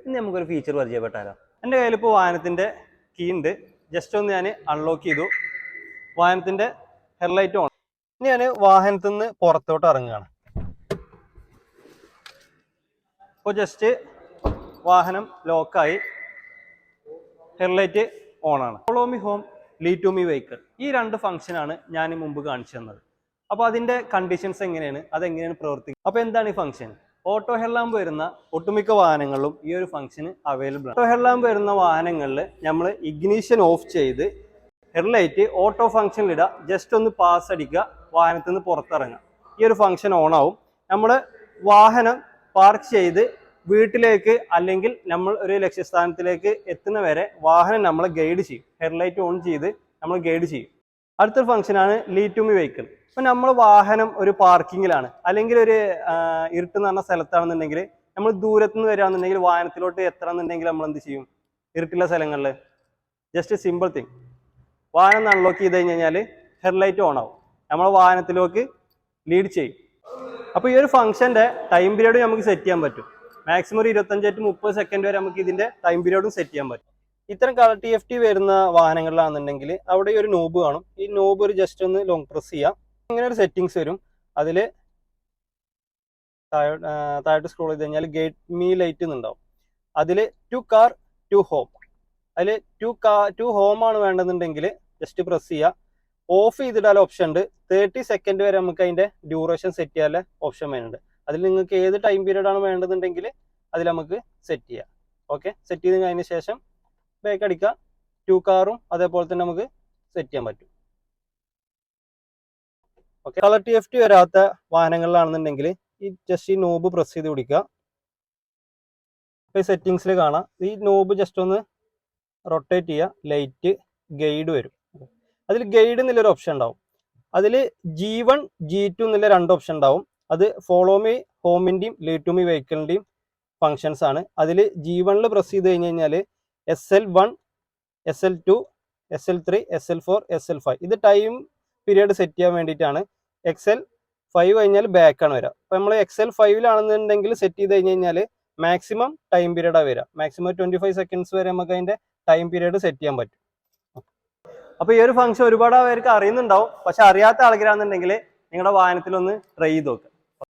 ഇന്ന് നമുക്കൊരു ഫീച്ചർ പരിചയപ്പെട്ടാലോ. എൻ്റെ കയ്യിൽ ഇപ്പോൾ വാഹനത്തിൻ്റെ കീ ഉണ്ട്. ജസ്റ്റ് ഒന്ന് ഞാൻ അൺലോക്ക് ചെയ്തു. വാഹനത്തിൻ്റെ ഹെഡ്ലൈറ്റ് ഓൺ. ഇനി ഞാൻ വാഹനത്തിൽ നിന്ന് പുറത്തോട്ട് ഇറങ്ങുകയാണ്. ഇപ്പോൾ ജസ്റ്റ് വാഹനം ലോക്കായി, ഹെഡ്ലൈറ്റ് ഓണാണ്. Follow me home, lead to me vehicle, ഈ രണ്ട് ഫംഗ്ഷനാണ് ഞാൻ മുമ്പ് കാണിച്ചു തന്നത്. അപ്പോൾ അതിൻ്റെ കണ്ടീഷൻസ് എങ്ങനെയാണ്, അതെങ്ങനെയാണ് പ്രവർത്തിക്കുക. അപ്പോൾ എന്താണ് ഈ ഫംഗ്ഷൻ? ഓട്ടോ ഹെഡ്ലാമ്പ് വരുന്ന ഒട്ടുമിക്ക വാഹനങ്ങളിലും ഈ ഒരു ഫംഗ്ഷന് അവൈലബിൾ ആണ്. ഓട്ടോ ഹെഡ്ലാമ്പ് വരുന്ന വാഹനങ്ങളിൽ നമ്മൾ ഇഗ്നീഷൻ ഓഫ് ചെയ്ത് ഹെഡ്ലൈറ്റ് ഓട്ടോ ഫംഗ്ഷനിലിടുക, ജസ്റ്റ് ഒന്ന് പാസ് അടിക്കുക, വാഹനത്തിൽ നിന്ന് പുറത്തിറങ്ങുക. ഈ ഒരു ഫംഗ്ഷൻ ഓൺ ആവും. നമ്മൾ വാഹനം പാർക്ക് ചെയ്ത് വീട്ടിലേക്ക് അല്ലെങ്കിൽ നമ്മൾ ഒരു ലക്ഷ്യസ്ഥാനത്തിലേക്ക് എത്തുന്ന വരെ വാഹനം നമ്മളെ ഗൈഡ് ചെയ്യും. ഹെഡ്ലൈറ്റ് ഓൺ ചെയ്ത് നമ്മൾ ഗൈഡ് ചെയ്യും. അടുത്തൊരു ഫംഗ്ഷനാണ് ലീഡ് ടു മീ വെഹിക്കിൾ. ഇപ്പം നമ്മൾ വാഹനം ഒരു പാർക്കിങ്ങിലാണ് അല്ലെങ്കിൽ ഒരു ഇരുട്ടെന്ന് പറഞ്ഞ സ്ഥലത്താണെന്നുണ്ടെങ്കിൽ, നമ്മൾ ദൂരത്തുനിന്ന് വരികയാണെന്നുണ്ടെങ്കിൽ വാഹനത്തിലോട്ട് എത്തണമെന്നുണ്ടെങ്കിൽ നമ്മൾ എന്ത് ചെയ്യും? ഇരുട്ടുള്ള സ്ഥലങ്ങളിൽ ജസ്റ്റ് സിമ്പിൾ തിങ്, വാഹനം അൺലോക്ക് ചെയ്ത് കഴിഞ്ഞാൽ ഹെഡ്ലൈറ്റ് ഓൺ ആവും, നമ്മളെ വാഹനത്തിലേക്ക് ലീഡ് ചെയ്യും. അപ്പോൾ ഈ ഒരു ഫംഗ്ഷൻ്റെ ടൈം പീരീഡ് നമുക്ക് സെറ്റ് ചെയ്യാൻ പറ്റും. മാക്സിമം ഒരു 25 to 30 സെക്കൻഡ് വരെ നമുക്ക് ഇതിൻ്റെ ടൈം പീരീഡും സെറ്റ് ചെയ്യാൻ പറ്റും. ഇത്തരം കളർ TFT വരുന്ന വാഹനങ്ങളിലാണെന്നുണ്ടെങ്കിൽ അവിടെ ഒരു നോബ് കാണും. ഈ നോബ് ഒരു ജസ്റ്റ് ഒന്ന് ലോങ് പ്രസ് ചെയ്യാം, ഇങ്ങനെ ഒരു സെറ്റിങ്സ് വരും. അതിൽ താഴോട്ട് സ്ക്രോൾ ചെയ്ത് കഴിഞ്ഞാൽ ഗേറ്റ് മീ ലൈറ്റ് എന്നുണ്ടാവും. അതിൽ ടു കാർ ടു ഹോം, അതിൽ ടു ഹോം ആണ് വേണ്ടതെന്നുണ്ടെങ്കിൽ ജസ്റ്റ് പ്രസ് ചെയ്യുക. ഓഫ് ചെയ്തിടാൻ ഓപ്ഷൻ ഉണ്ട്. 30 സെക്കൻഡ് വരെ നമുക്ക് അതിൻ്റെ ഡ്യൂറേഷൻ സെറ്റ് ചെയ്യാനുള്ള ഓപ്ഷൻ വരുന്നുണ്ട്. അതിൽ നിങ്ങൾക്ക് ഏത് ടൈം പീരീഡ് ആണ് വേണ്ടതെന്നുണ്ടെങ്കിൽ അതിൽ നമുക്ക് സെറ്റ് ചെയ്യാം. ഓക്കെ, സെറ്റ് ചെയ്ത് കഴിഞ്ഞ ശേഷം ബാക്ക് അടിക്കുക. ടു കാറും അതേപോലെ തന്നെ നമുക്ക് സെറ്റ് ചെയ്യാൻ പറ്റും. ഓക്കെ, കളർ TFT വരാത്ത വാഹനങ്ങളിലാണെന്നുണ്ടെങ്കിൽ ഈ ജസ്റ്റ് ഈ നോബ് പ്രസ് ചെയ്ത് പിടിക്കുക. ഇപ്പോൾ ഈ സെറ്റിങ്സിൽ കാണാം, ഈ നോബ് ജസ്റ്റ് ഒന്ന് റൊട്ടേറ്റ് ചെയ്യുക, ലൈറ്റ് ഗൈഡ് വരും. അതിൽ ഗൈഡ് എന്നുള്ളൊരു ഓപ്ഷൻ ഉണ്ടാവും. അതിൽ G1 G2 എന്നുള്ള രണ്ട് ഓപ്ഷൻ ഉണ്ടാവും. അത് ഫോളോ മീ ഹോമിൻ്റെയും ലീഡ് ടു മീ വെഹിക്കിളിൻ്റെയും ഫങ്ഷൻസ് ആണ്. അതിൽ G1 പ്രസ് ചെയ്ത് കഴിഞ്ഞ് കഴിഞ്ഞാൽ SL1 SL2 SL3 SL4 SL5 ഇത് ടൈം പീരീഡ് സെറ്റ് ചെയ്യാൻ വേണ്ടിയിട്ടാണ്. XL5 കഴിഞ്ഞാൽ ബാക്കാണ് വരിക. അപ്പോൾ നമ്മൾ XL5 സെറ്റ് ചെയ്ത് കഴിഞ്ഞ് കഴിഞ്ഞാൽ മാക്സിമം ടൈം പീരീഡാണ് വരിക. മാക്സിമം 25 സെക്കൻഡ്സ് വരെ നമുക്ക് അതിൻ്റെ ടൈം പീരീഡ് സെറ്റ് ചെയ്യാൻ പറ്റും. അപ്പോൾ ഈ ഒരു ഫംഗ്ഷൻ ഒരുപാട് പേർക്ക് അറിയുന്നുണ്ടാവും. പക്ഷെ അറിയാത്ത ആൾക്കാരാണെന്നുണ്ടെങ്കിൽ നിങ്ങളുടെ വാഹനത്തിലൊന്ന് ട്രൈ ചെയ്ത് നോക്കുക.